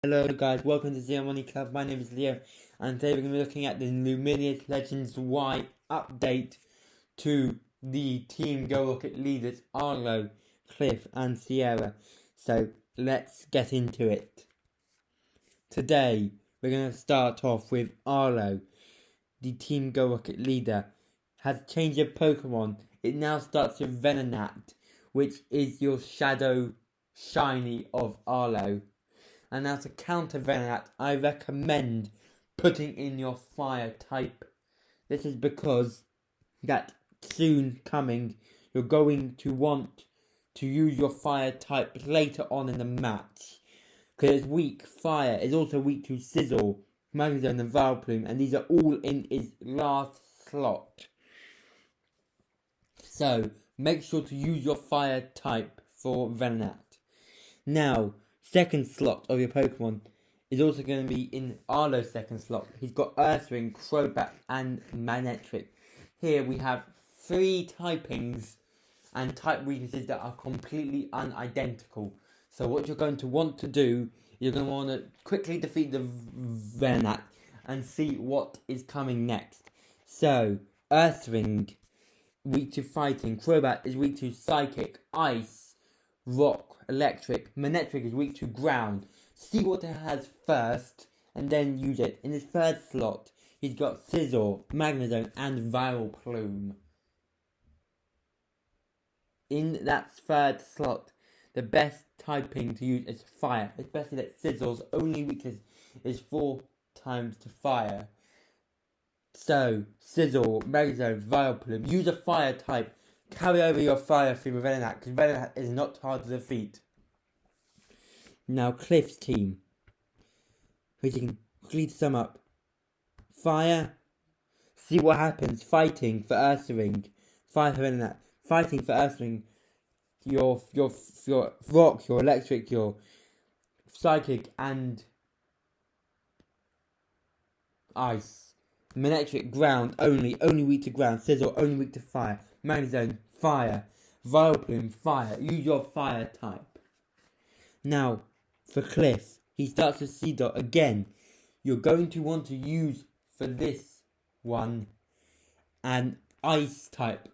Hello guys, welcome to Zero Money Club. My name is Leo, and today we're going to be looking at the Luminous Legends Y update to the Team Go Rocket leaders Arlo, Cliff and Sierra. So let's get into it. Today we're going to start off with Arlo, the Team Go Rocket leader, has changed their Pokemon. It now starts with Venonat, which is your shadow shiny of Arlo. And now to counter Venonat, I recommend putting in your fire type. This is because that soon coming, you're going to want to use your fire type later on in the match. Because it's weak fire, is also weak to Sizzle, Magnezone and Vileplume, and these are all in its last slot. So, make sure to use your fire type for Venonat. Now, second slot of your Pokemon is also going to be in Arlo's second slot. He's got Earth Ring, Crobat, and Manectric. Here we have 3 typings and type weaknesses that are completely unidentical. So what you're going to want to do, you're going to want to quickly defeat the Venonat and see what is coming next. So, Earth Ring, weak to fighting. Crobat is weak to Psychic, Ice, Rock, Electric. Manectric is weak to ground. See what it has first and then use it. In his third slot, he's got Sizzle, Magnezone and Vileplume. In that third slot, the best typing to use is fire, especially that Sizzle's only weakness is 4 times to fire. So, Sizzle, Magnezone, Vileplume, use a fire type. Carry over your fire through with Venonat, because Venonat is not hard to defeat. Now Cliff's team, which you can quickly sum up. Fire, see what happens. Fighting for Earth Ring, fire for Venonat. Fighting for Earth Ring, your Rock, your Electric, your Psychic and Ice. Manectric, ground only weak to ground. Sizzle, only weak to fire. Magnezone, fire. Vileplume, fire. Use your fire type. Now, for Cliff, he starts with C-Dot again. You're going to want to use, for this one, an Ice type,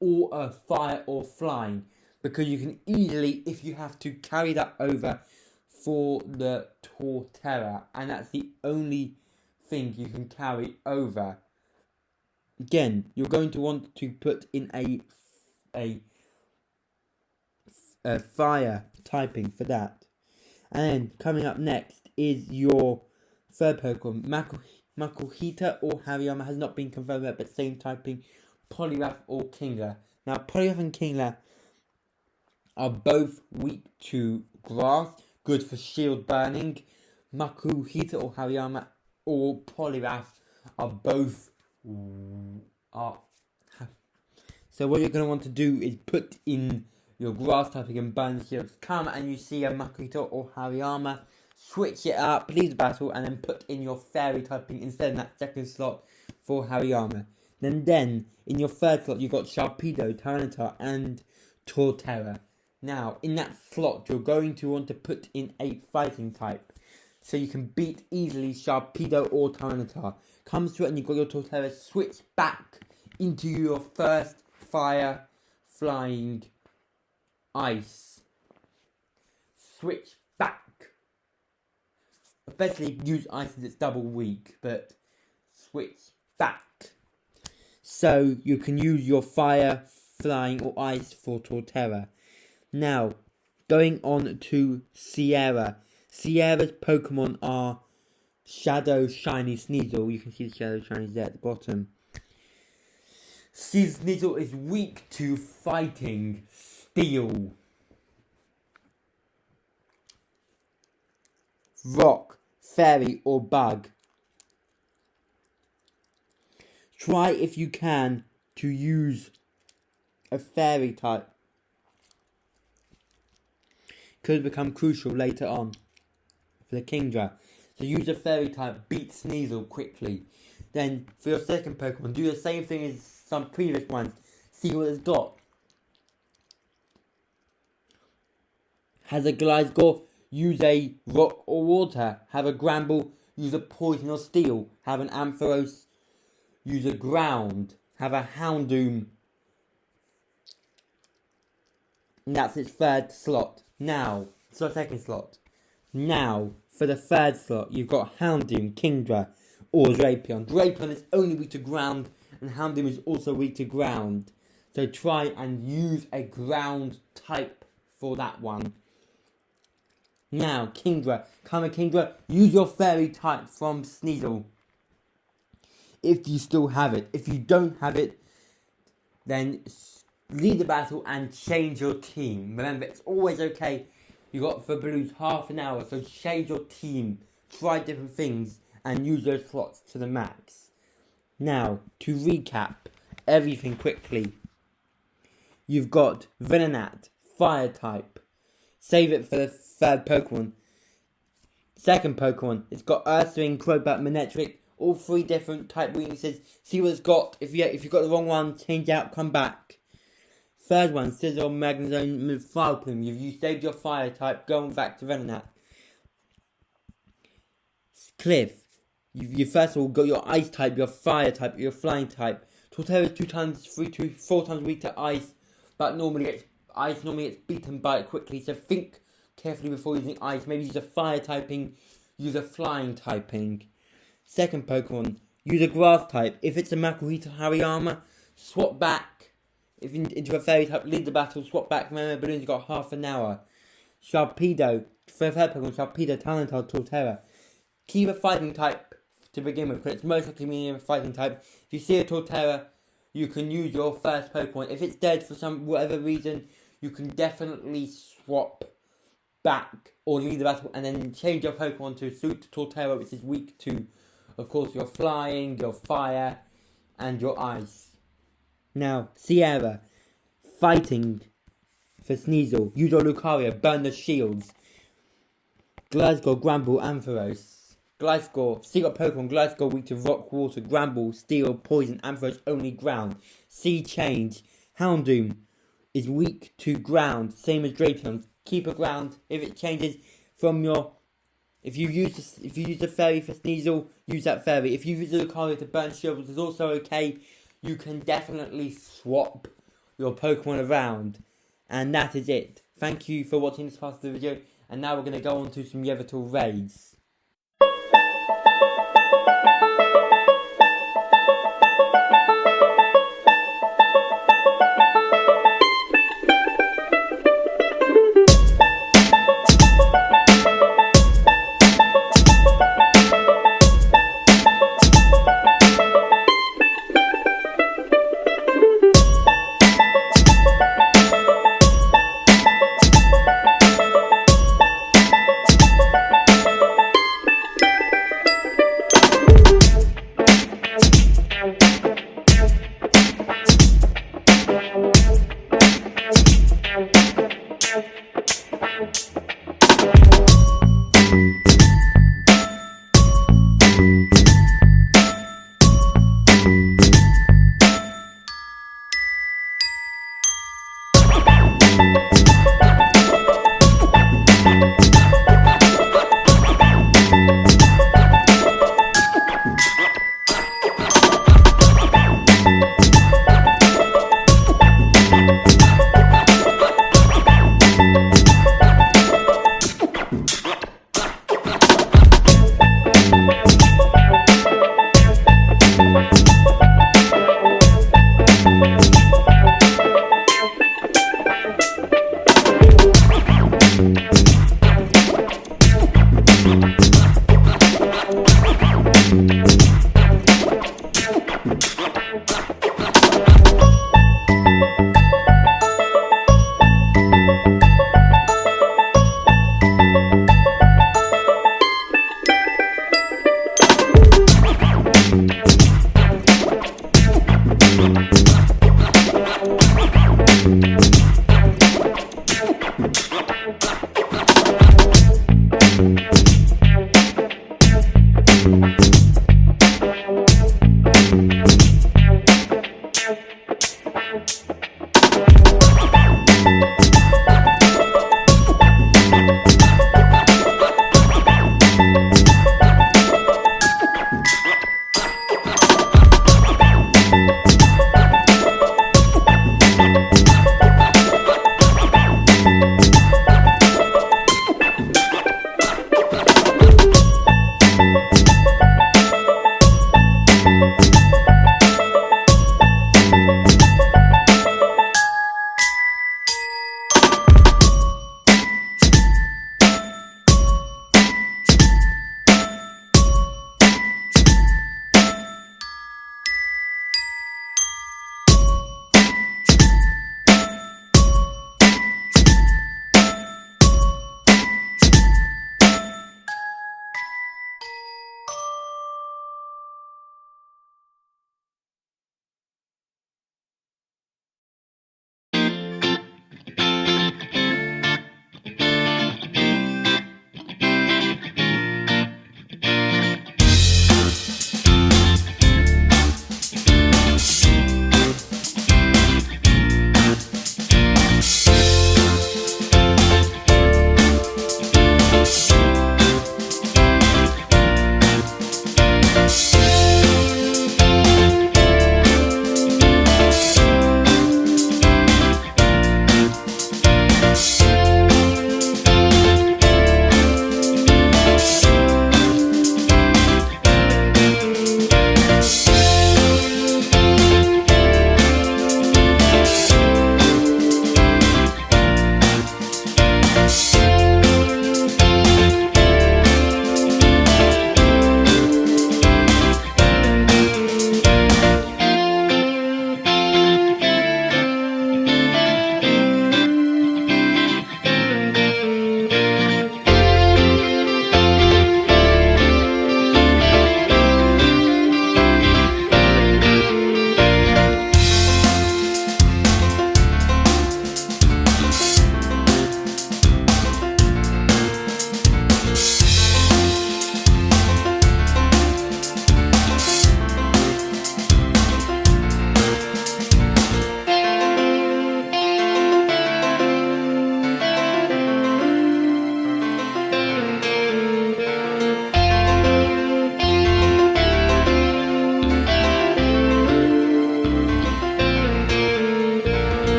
or a fire or flying. Because you can easily, if you have to, carry that over for the Torterra. And that's the only thing you can carry over. Again, you're going to want to put in a fire typing for that. And then coming up next is your third Pokemon, Makuhita or Hariyama, has not been confirmed yet, but same typing, Poliwrath or Kingler. Now Poliwrath and Kingler are both weak to grass, good for shield burning. Makuhita or Hariyama or Poliwrath are both so what you're going to want to do is put in your grass typing and burn the shields. Come and you see a Makuhita or Hariyama, switch it up, leave the battle, and then put in your fairy typing instead in that second slot for Hariyama. Then in your third slot you've got Sharpedo, Tyranitar and Torterra. Now in that slot you're going to want to put in a fighting type, so you can beat easily Sharpedo or Tyranitar. Comes to it and you've got your Torterra, switch back into your first fire, flying, ice. Switch back. Especially use ice as it's double weak, but switch back. So you can use your fire, flying or ice for Torterra. Now, going on to Sierra. Sierra's Pokemon are Shadow, Shiny, Sneasel. You can see the Shadow, Shiny there at the bottom. Sneasel is weak to fighting, Steel, Rock, Fairy or Bug. Try if you can to use a Fairy type. Could become crucial later on for the Kindred. So use a Fairy type, beat Sneasel quickly. Then for your second Pokemon, do the same thing as some previous ones. See what it's got. Has a Gliscor, use a rock or water. Have a Gramble, use a poison or steel. Have an Ampharos, use a ground. Have a Houndoom. And that's its third slot. Now, it's our second slot. Now, for the third slot, you've got Houndoom, Kindred, or Drapion. Drapion is only weak to ground, and Houndoom is also weak to ground. So try and use a ground type for that one. Now, Kindred. Come on, Kindred. Use your fairy type from Sneasel. If you still have it. If you don't have it, then lead the battle and change your team. Remember, it's always okay. You got for Blues half an hour, so change your team. Try different things and use those slots to the max. Now, to recap everything quickly. You've got Venonat, Fire type. Save it for the third Pokemon. Second Pokemon, it's got Earthling, Crobat, Manectric, all three different type weaknesses. See what it's got. If you got the wrong one, change out, come back. Third one, Scizor, Magnezone with Fire Plume. You've saved your Fire type, going back to Venonat. Cliff, you first of all got your Ice type, your Fire type, your Flying type. Torterra is 4 times weak to Ice, but Ice normally gets beaten by it quickly, so think carefully before using Ice. Maybe use a Fire typing, use a Flying typing. Second Pokemon, use a Grass type. If it's a Makuhita Hariyama, swap back. If into a Fairy type, lead the battle, swap back. Remember, Balloon's got half an hour. Sharpedo, for the third Pokemon, Sharpedo, Talonflame, Torterra. Keep a Fighting type to begin with, because it's most likely being a Fighting type. If you see a Torterra, you can use your first Pokemon. If it's dead for whatever reason, you can definitely swap back or lead the battle and then change your Pokemon to suit Torterra, which is weak to, of course, your Flying, your Fire, and your Ice. Now, Sierra, Fighting for Sneasel. Use your Lucario, burn the shields. Gliscor, Gramble, Ampharos. Gliscor, Secret Pokemon, Gliscor weak to Rock, Water, Gramble, Steel, Poison, Ampharos only Ground. Sea Change, Houndoom is weak to Ground, same as Drapion. Keep a Ground. If it changes from your... If you use the Fairy for Sneasel, use that Fairy. If you use the Lucario to burn shields, it's also okay. You can definitely swap your Pokemon around. And that is it. Thank you for watching this part of the video. And now we're going to go on to some Yvetal raids.